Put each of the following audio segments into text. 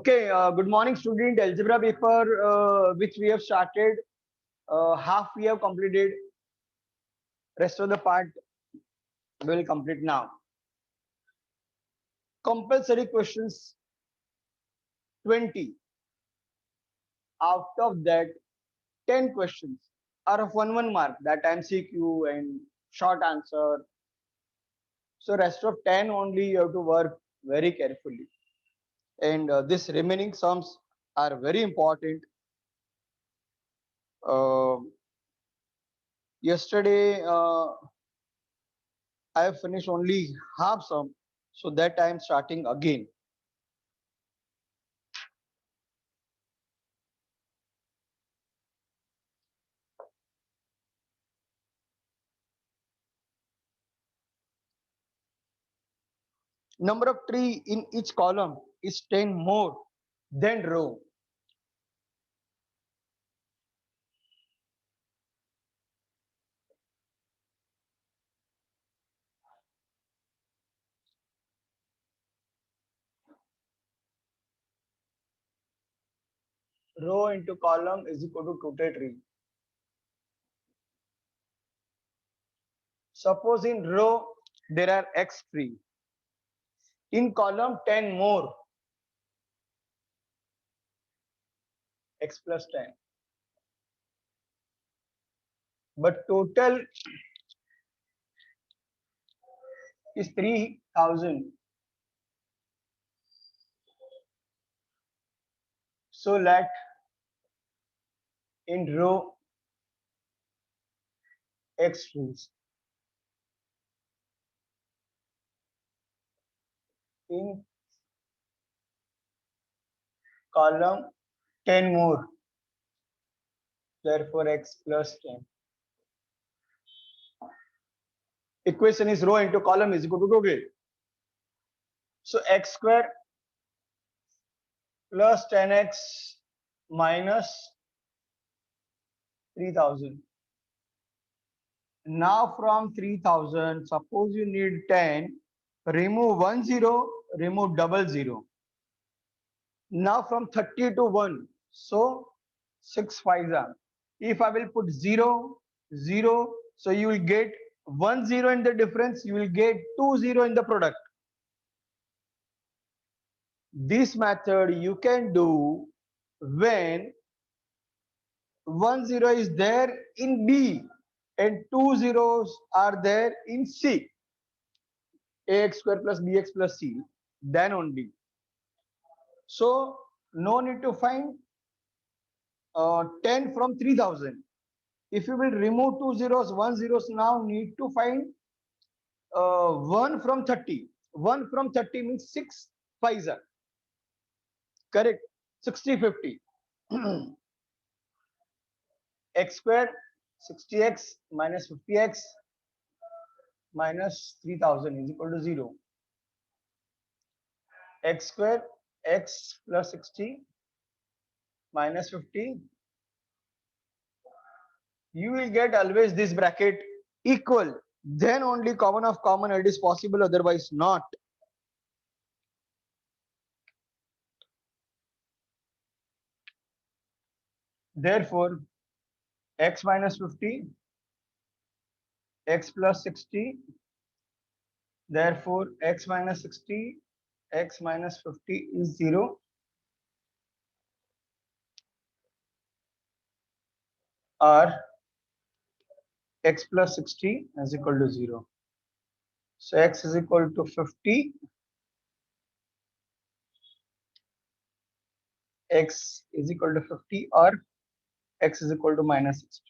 Okay, good morning, student. Algebra paper, which we have started, half we have completed. Rest of the part we will complete now. Compulsory questions 20. Out of that, 10 questions are of one mark. That MCQ and short answer. So rest of 10 only you have to work very carefully. And this remaining sums are very important. Uh, Yesterday I have finished only half sum, so that I am starting again. Number of tree in each column is 10 more than row. Row into column is equal to total tree. Suppose in row there are x tree. In column 10 more, x plus 10. But total is 3000. So let in row x trees. In column 10 more, therefore x plus 10. Equation is row into column is equal to total. So x square plus 10x minus 3000. Now from 3000, suppose you need 10, remove 1 0, remove double 0. Now from 30 to 1, so 6 5s are. If I will put 0, 0, so you will get 1 0 in the difference, you will get 2 0 in the product. This method you can do when 1 0 is there in B and 2 zeros are there in C. Ax square plus bx plus c, then only. So no need to find 10 from 3000. If you will remove 2 zeros, 1 zeros, now need to find 1 from 30. 1 from 30 means 6 5s are. Correct? 60 50. X square 60x minus 50x minus 3000 is equal to 0. X square x plus 60 minus 50, you will get always this bracket equal, then only common of common it is possible, otherwise not. Therefore x minus 50, x plus 60, therefore x minus 60, x minus 50 is 0. Or x plus 60 is equal to 0. So x is equal to 50, x is equal to 50, or x is equal to minus 60.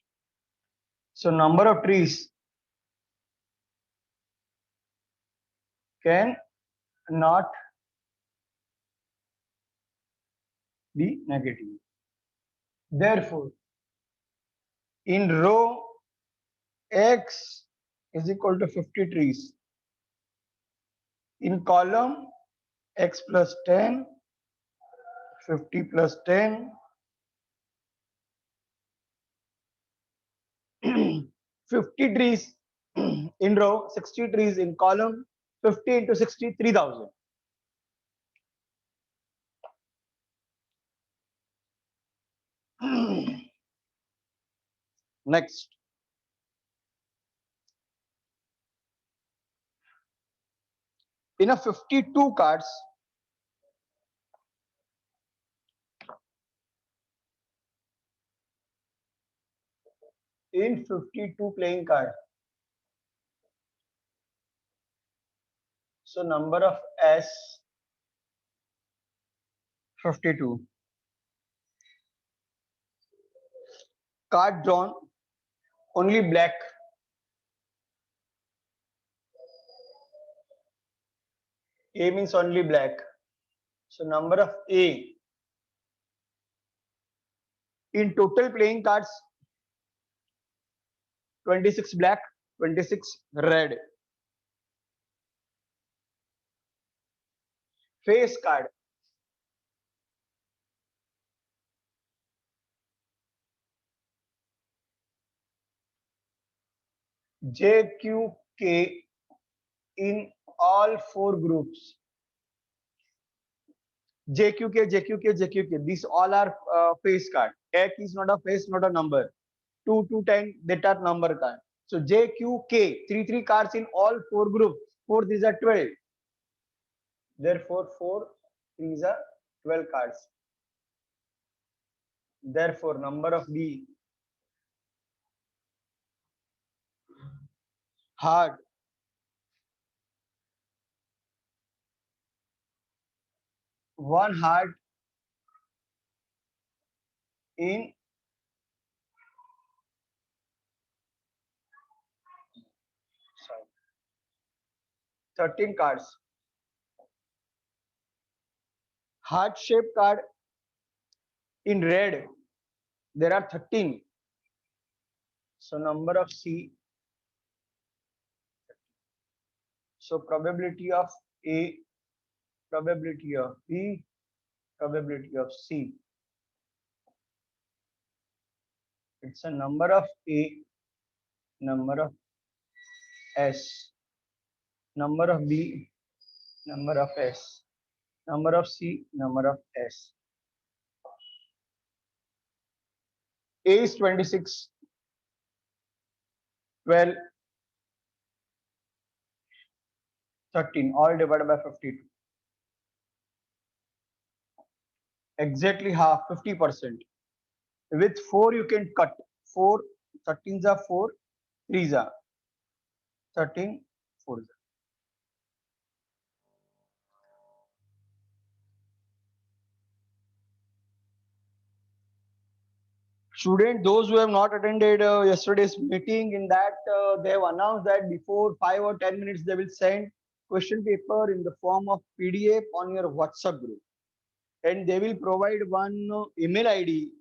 So number of trees can not be negative. Therefore in row x is equal to 50 trees. In column x plus 10, 50 plus 10, 50 trees in row, 60 trees in column, 50 into 60, 3000. Next, in a 52 cards, in 52 playing card, so number of S 52. Card drawn only black. A means only black. So number of A in total playing cards 26 black, 26 red. Face card JQK in all four groups. JQK, JQK, JQK. These all are face card. Ek is not a face, not a number. 2 to 10, that are number card. So JQK, three cards in all four groups. 4 these are 12. Therefore, 4 these are 12 cards. Therefore, number of B hard. One hard in 13 cards. Heart shaped card in red, there are 13. So number of C. So probability of A, probability of B, probability of C. It's a number of A, number of S, number of B, number of S, number of C, number of S. A is 26, 12, 13, all divided by 52. Exactly half, 50%. With 4 you can cut. 4, 13s are 4, 3s are 13, 4s are. Student, those who have not attended yesterday's meeting, in that they have announced that before 5 or 10 minutes they will send question paper in the form of PDF on your WhatsApp group, and they will provide one email ID.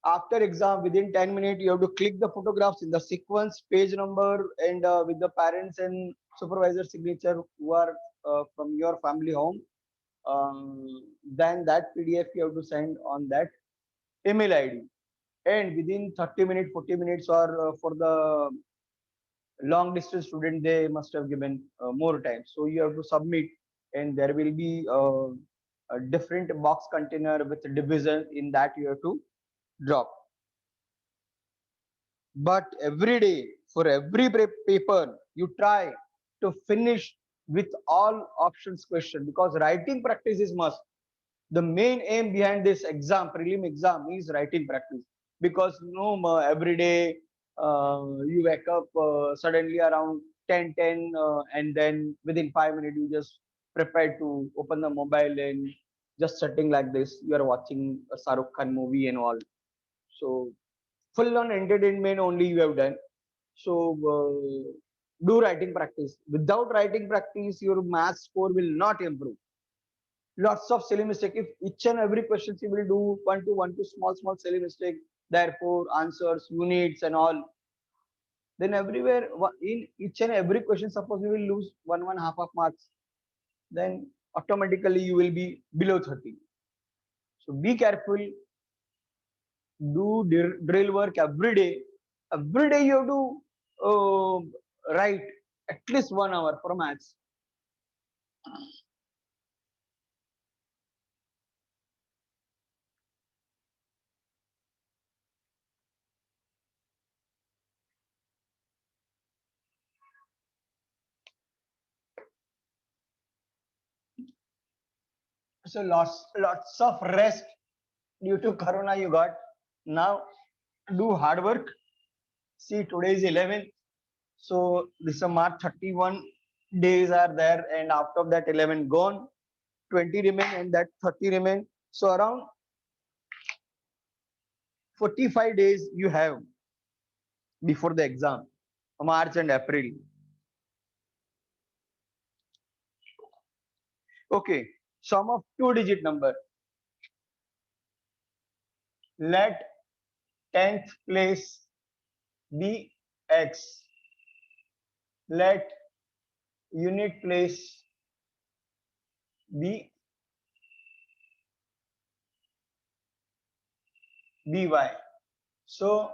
After exam, within 10 minutes you have to click the photographs in the sequence, page number, and with the parents and supervisor signature who are from your family home. Then that PDF you have to send on that email ID, and within 30 minutes, 40 minutes, or for the long distance student, they must have given more time. So you have to submit, and there will be a different box container with division. In that you have to drop. But every day, for every paper, you try to finish with all options question, because writing practice is must. The main aim behind this exam, prelim exam, is writing practice. Because every day you wake up suddenly around 10:10, and then within 5 minutes you just prepare to open the mobile and just sitting like this. You are watching a Shahrukh Khan movie and all. So full on entertainment only you have done. So do writing practice. Without writing practice, your math score will not improve. Lots of silly mistake. If each and every question you will do one to small silly mistake, therefore answers, units and all, then everywhere in each and every question, suppose you will lose one half of marks, then automatically you will be below 30. So be careful. Do drill work every day. Every day you have to write at least 1 hour for maths. So lots of rest due to corona you got. Now do hard work. See, today is 11th. So this is March 31 days are there, and after that 11 gone, 20 remain, and that 30 remain. So around 45 days you have before the exam, March and April. Okay, sum of two-digit number. Let 10th place be X. Let unit place be BY. So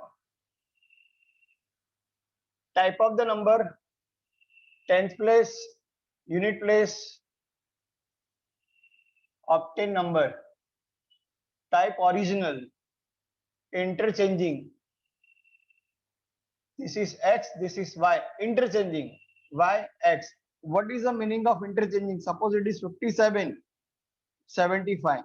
type of the number, 10th place, unit place, obtain number, type original, interchanging. This is X, this is Y, interchanging, Y, X. What is the meaning of interchanging? Suppose it is 57, 75.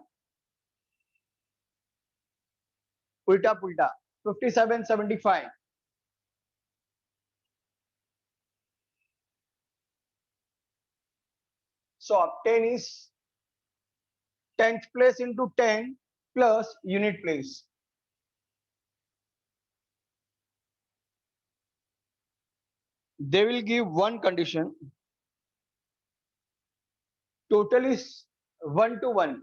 Ulta pulta, 57, 75. So obtain is 10th place into 10 plus unit place. They will give one condition. Total is 1 to 1.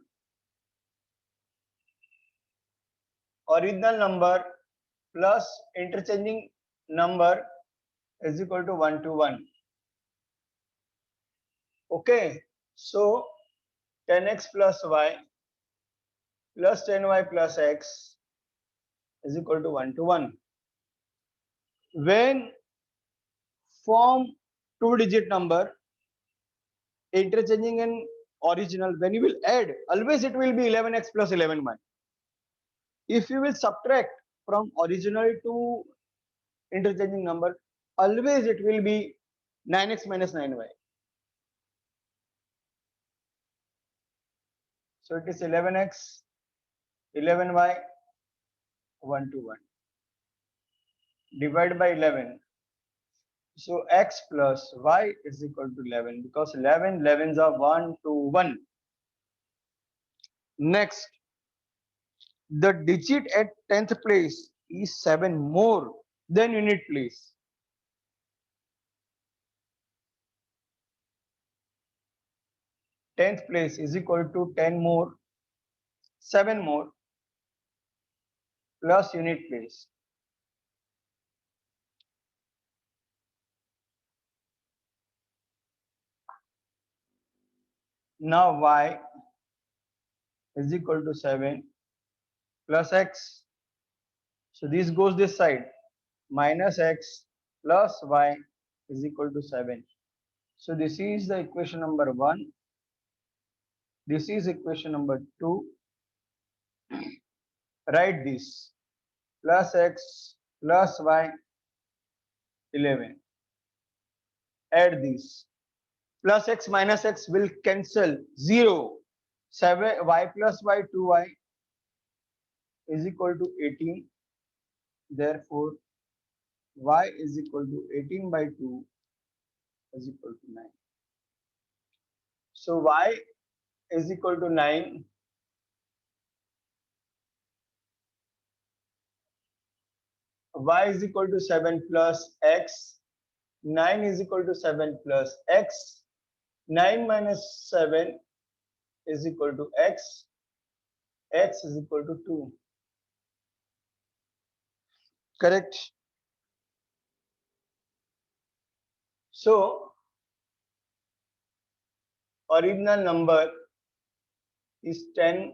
Original number plus interchanging number is equal to 1 to 1. Okay. So 10x plus y plus 10y plus x is equal to 1 to 1. When form two-digit number, interchanging and original, when you will add, always it will be 11x plus 11y. If you will subtract from original to interchanging number, always it will be 9x minus 9y. So it is 11x, 11y, 1 to 1. Divide by 11. So x plus y is equal to 11 because 11s are 1 to 1. Next, the digit at 10th place is 7 more than unit place. Tenth place is equal to 10 more, 7 more plus unit place. Now y is equal to 7 plus x. So this goes this side. Minus x plus y is equal to 7. So this is the equation number 1. This is equation number 2. Write this. Plus x plus y 11. Add this. Plus x minus x will cancel. 0. 7 y plus y 2y is equal to 18. Therefore, y is equal to 18 by 2 is equal to 9. So y is equal to 9. Y is equal to 7 plus x. 9 is equal to 7 plus x. 9 minus 7 is equal to x. X is equal to 2. Correct? So, original number is 10x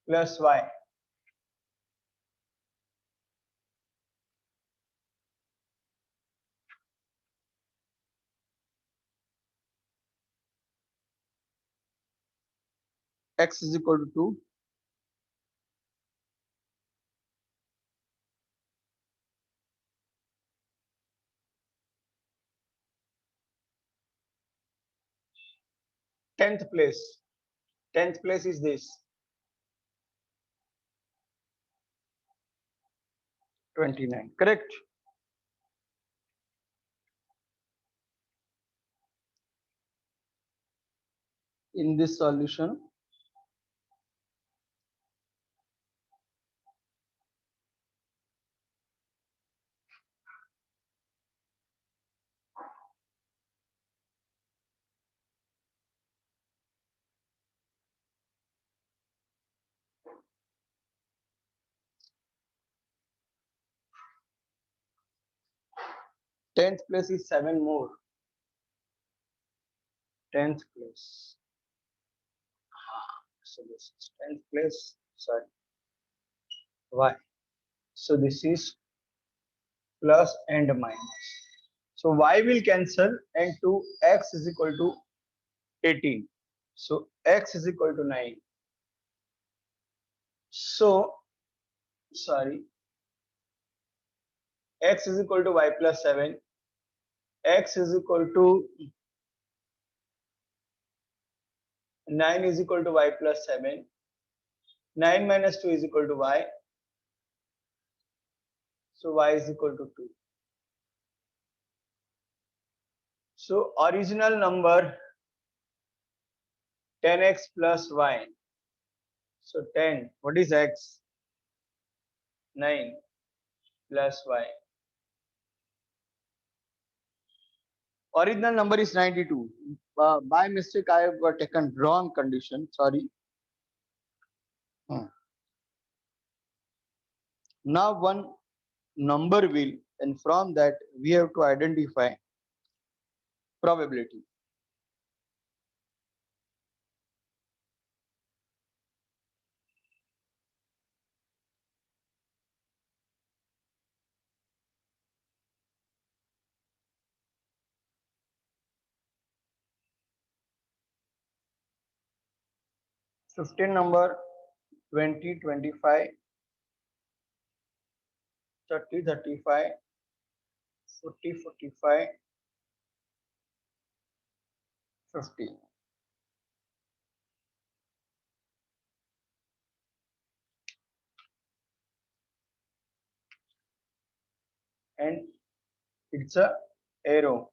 plus y. X is equal to 2. 10th place. 10th place is this. 29. Correct. In this solution, tenth place is 7 more. 10th place. So this is 10th place. Sorry. Why? So this is plus and minus. So y will cancel and to x is equal to 18. So x is equal to 9. So sorry, x is equal to y plus 7. X is equal to 9 is equal to y plus 7. 9 minus 2 is equal to y. So y is equal to 2. So original number 10x plus y. So 10, what is x? 9 plus y. Original number is 92. By mistake, I have taken wrong condition. Sorry. Now one number will, and from that we have to identify probability. Fifteen number, 20, 25, 30, 35, 40, 45, 50. And it's a arrow.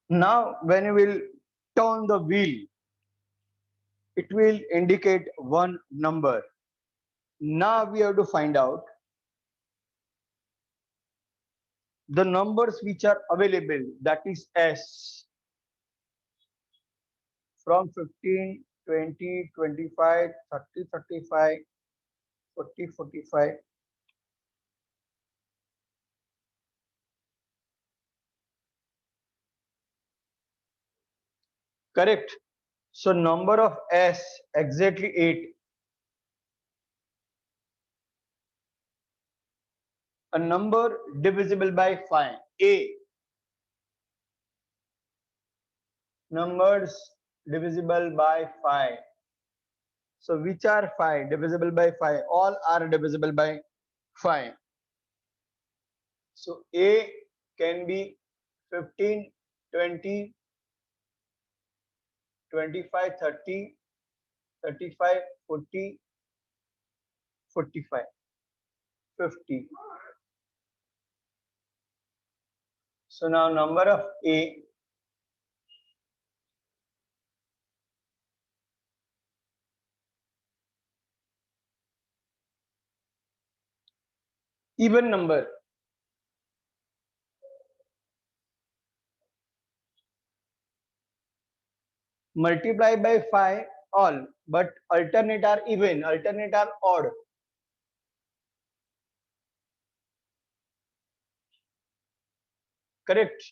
Now when you will turn the wheel, it will indicate one number. Now we have to find out the numbers which are available, that is S, from 15, 20, 25, 30, 35, 40, 45. Correct. So number of S exactly 8. A number divisible by 5. A. Numbers divisible by 5. So which are 5? Divisible by 5. All are divisible by 5. So A can be 15, 20, 25, 30, 35, 40, 45, 50. So now number of A even number. Multiply by 5 all, but alternate are even, alternate are odd. Correct.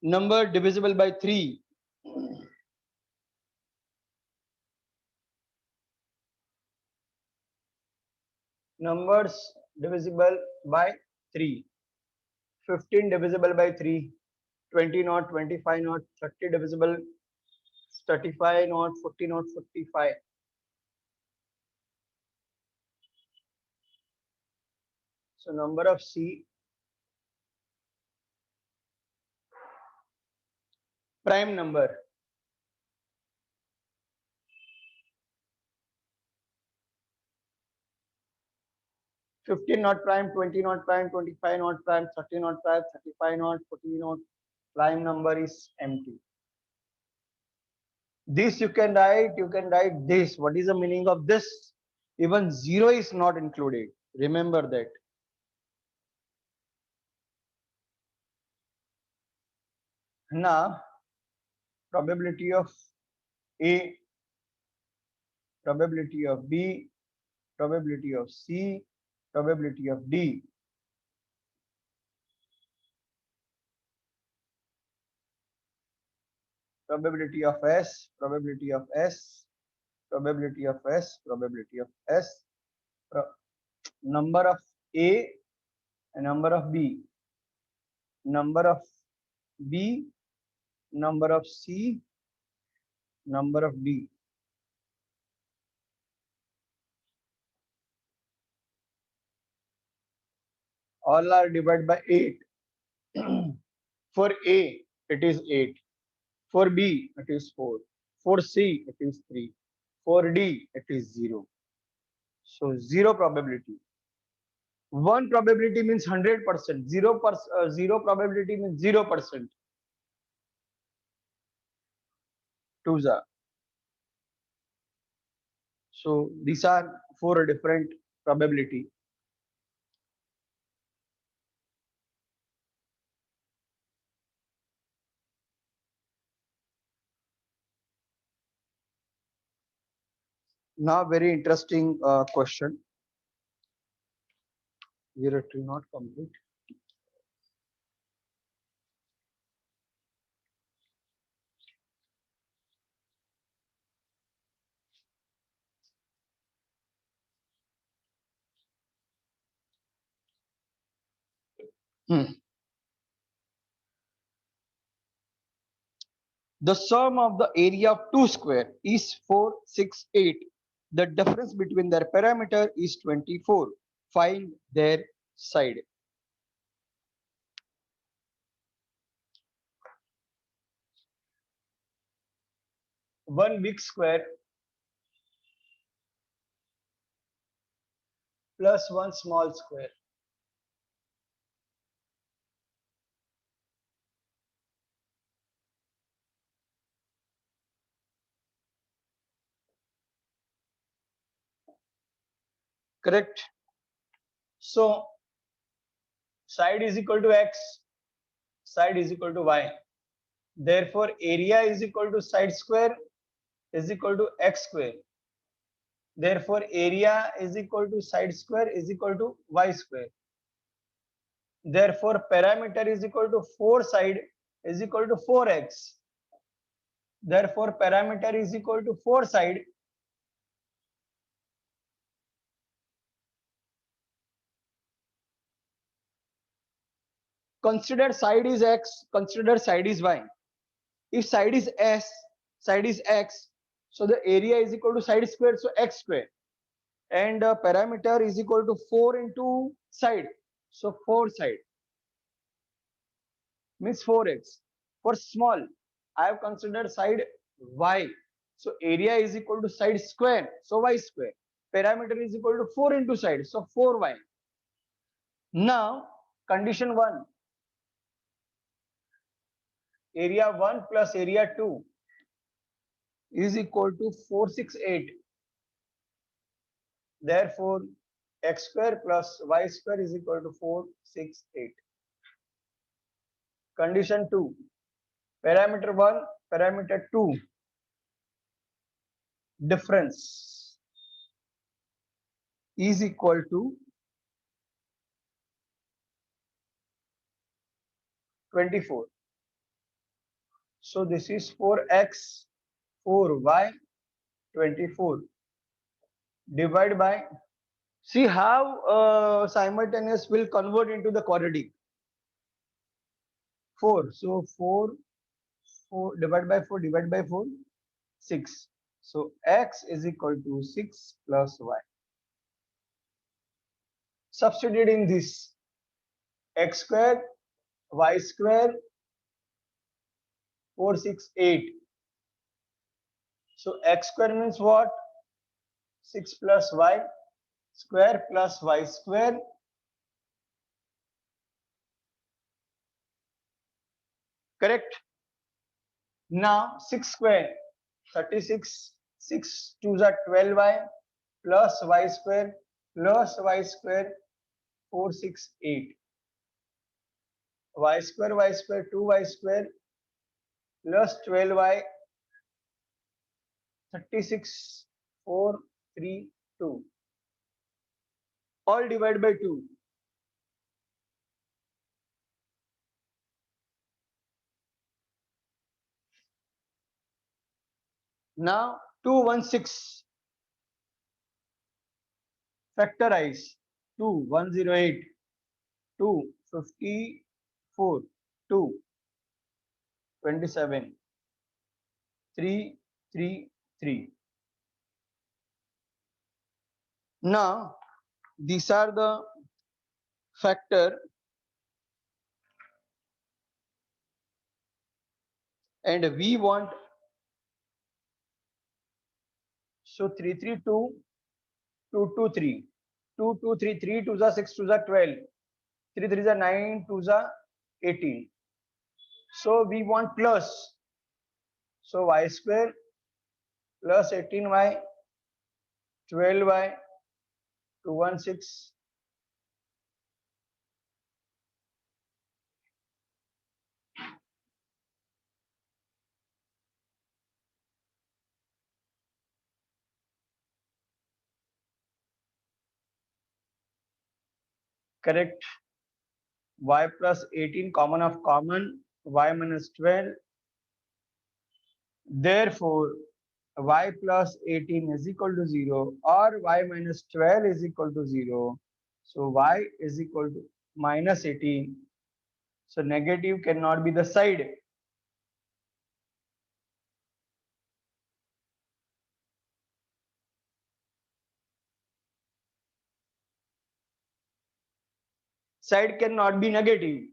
Number divisible by 3. Numbers divisible by 3. 15 divisible by 3. 20 not, 25 not, 30 divisible, 35, not 40, not 45. So number of C, prime number. Fifteen not prime, 20 not prime, 25 not prime, 30 not prime, 35 not, 40 not. Prime number is empty. This you can write this. What is the meaning of this? Even zero is not included. Remember that. Now, probability of A, probability of B, probability of C, probability of D. Probability of S, probability of S, probability of S, probability of S, number of A, number of B, number of B, number of C, number of D. All are divided by 8. For A, it is 8. For B, it is 4. For C, it is 3. For D, it is 0. So 0 probability. 1 probability means 100%. 0 probability means 0%. Tuza. So these are 4 different probability. Now very interesting question. Here it will not complete. The sum of the area of two square is 4, 6, 8. The difference between their parameter is 24. Find their side. One big square plus one small square. Correct? So side is equal to x, side is equal to y. Therefore, area is equal to side square is equal to x square. Therefore, area is equal to side square is equal to y square. Therefore, parameter is equal to 4 side is equal to 4x. Therefore, parameter is equal to 4 side. Consider side is x, consider side is y. If side is s, side is x, so the area is equal to side square, so x square. And parameter is equal to 4 into side, so 4 side means 4x. For small, I have considered side y, so area is equal to side square, so y square. Parameter is equal to 4 into side, so 4y. Now condition 1, area 1 plus area 2 is equal to 468. Therefore, x square plus y square is equal to 468. Condition 2, parameter 1, parameter 2, difference is equal to 24. So this is 4x, 4y, 24. Divide by, see how simultaneous will convert into the quadratic. 4. So 4, 4 divided by 4, divide by 4. 6. So x is equal to 6 plus y. Substitute in this x square, y square, 468. So x square means what? 6 plus y square plus y square. Correct? Now 6 square, 36, 6 2s are 12y plus y square plus y square 468. Y square 2y square plus 12y 36 4 3 2. All divided by 2. Now 216 factorize 2 108 2 54 2 27 3 3 3. Now these are the factor, and we want, so 332 223 223 3 2s are 6 2s are 12 3 3s are 9 2s are 18. So we want plus, so y square plus 18y 12y 216. Correct? Y plus 18 common of common, y minus 12. Therefore y plus 18 is equal to 0 or y minus 12 is equal to 0. So y is equal to minus 18. So negative cannot be the side. Side cannot be negative.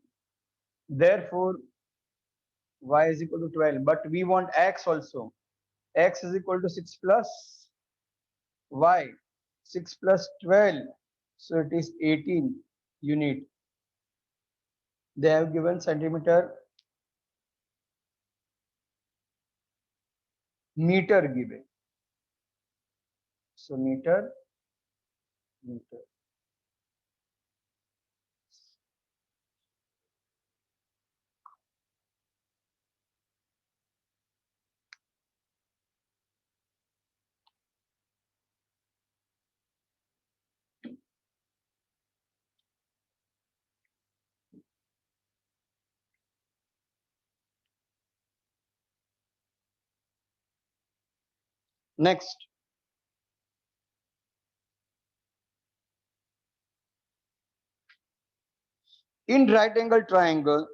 Therefore y is equal to 12. But we want x also. X is equal to 6 plus y. 6 plus 12. So it is 18 unit. They have given centimeter, meter given. So meter, meter. Next, in right angle triangle,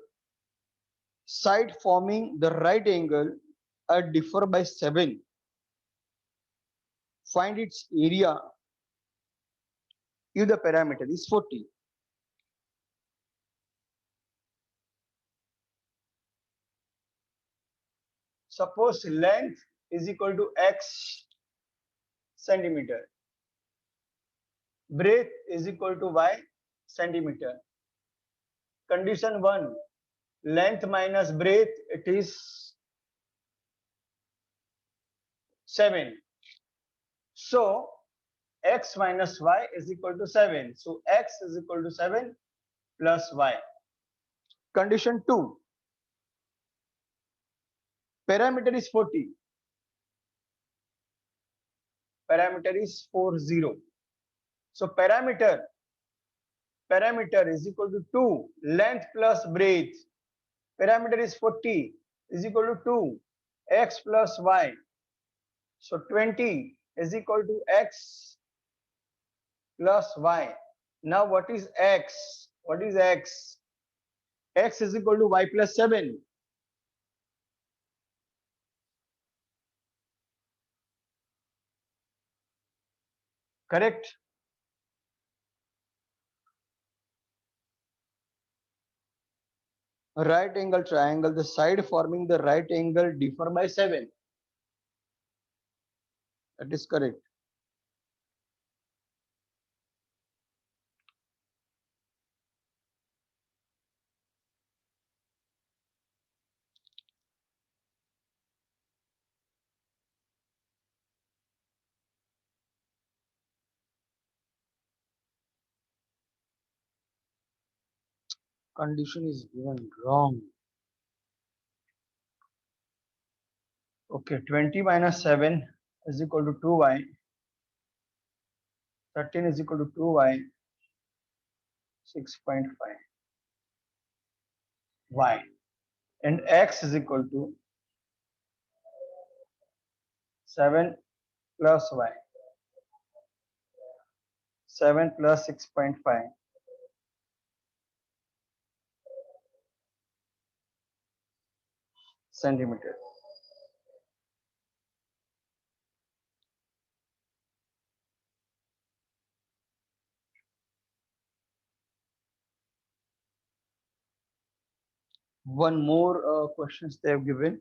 side forming the right angle are differ by 7. Find its area if the parameter is 40. Suppose length is equal to x centimeter, breadth is equal to y centimeter. Condition 1, length minus breadth, it is 7. So x minus y is equal to 7. So x is equal to 7 plus y. Condition 2, parameter is 40. Parameter is 40. So parameter is equal to 2 length plus breadth. Parameter is 40 is equal to 2 x plus y. So 20 is equal to x plus y. Now what is x? What is x? X is equal to y plus 7. Correct? Right angle triangle, the side forming the right angle differ by 7. That is correct. Condition is given wrong. Okay, 20 minus 7 is equal to 2y. 13 is equal to 2y. 6.5 y. And x is equal to 7 plus y. 7 plus 6.5 centimeter. One more questions they have given.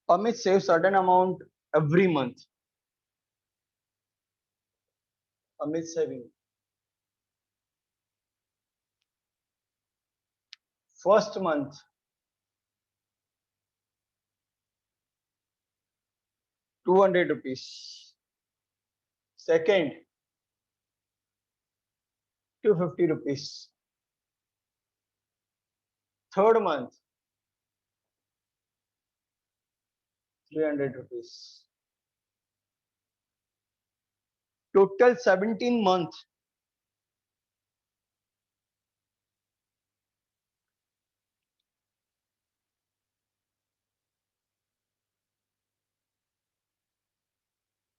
Amit saves certain amount every month. Amit saving. First month, 200 rupees. Second, 250 rupees. Third month, 300 rupees. Total 17 months.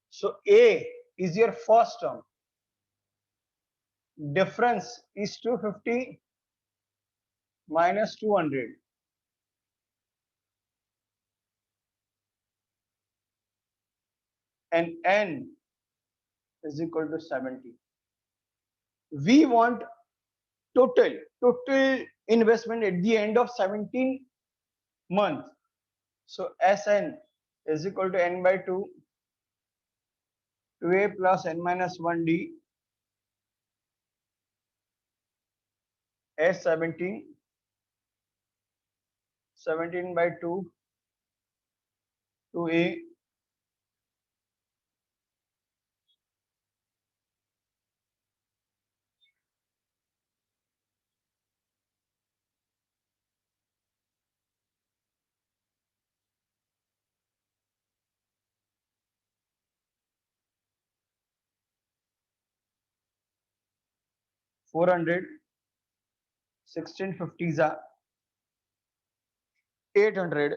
So A is your first term. Difference is 250 minus 200. And N is equal to 70. We want total investment at the end of 17 months. So Sn is equal to n by 2, 2a plus n minus 1d, S17, 17 by 2, 2a, 400, 1650s are 800,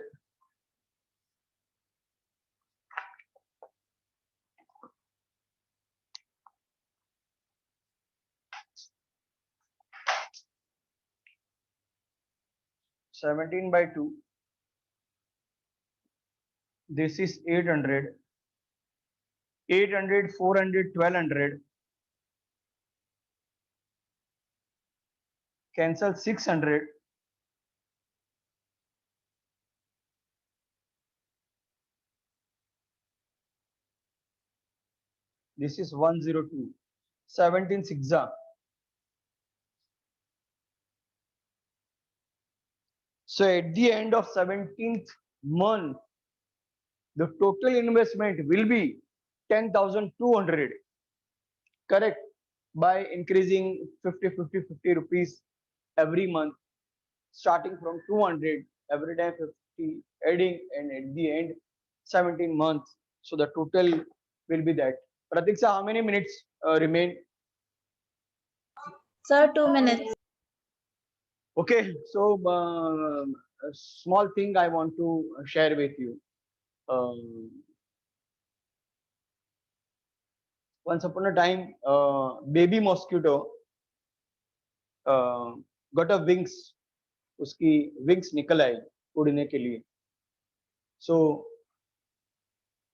17 by 2, this is 800, 800, 400, 1200, cancel 600, this is 102, 17 6 are. So at the end of 17th month, the total investment will be 10,200. Correct? By increasing 50, 50, 50 rupees every month, starting from 200, every day 50, adding, and at the end, 17 months. So the total will be that. Pratiksha, how many minutes remain? Sir, 2 minutes. Okay, so a small thing I want to share with you. Um, Once upon a time, baby mosquito got a wings. उसकी wings निकल आए उड़ने के लिए. So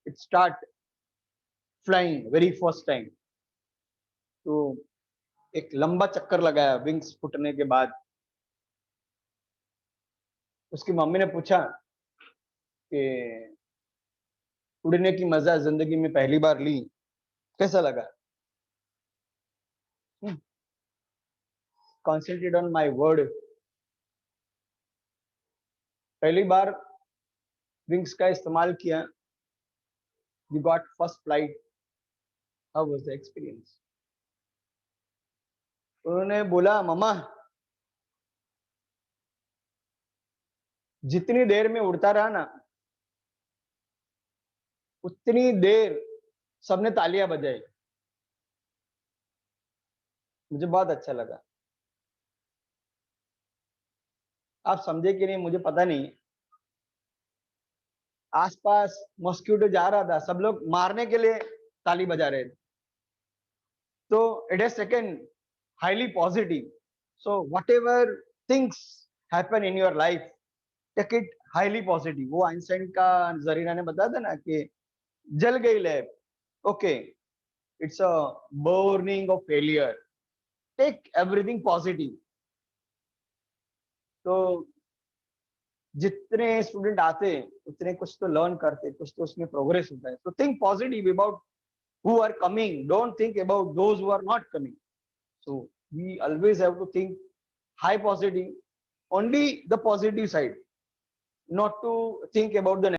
it start flying very first time. तो एक लंबा चक्कर लगाया विंग्स फूटने के बाद. उसकी मम्मी ने पूछा कि उड़ने की मजा जिंदगी में पहली बार ली, कैसा लगा? Concentrate on my word. पहली बार विंग्स का इस्तेमाल किया. We got first flight. How was the experience? उन्होंने बोला, मम्मा जितनी देर में उड़ता रहा ना, उतनी देर सबने तालियां बजाई. मुझे बहुत अच्छा लगा. आप समझे कि नहीं मुझे पता नहीं. आसपास मॉस्किटो जा रहा था, सब लोग मारने के लिए ताली बजा रहे थे. तो it is second highly positive. So whatever things happen in your life, take it highly positive. वो आइंस्टाइन का जरीना ने बताया था ना कि जल गई lab. Okay, it's a burning of failure. Take everything positive. तो जितने स्टूडेंट आते उतने कुछ तो लर्न करते, कुछ तो उसमें प्रोग्रेस होता है. So think positive about who are coming. Don't think about those who are not coming. So we always have to think high positive, only the positive side, not to think about the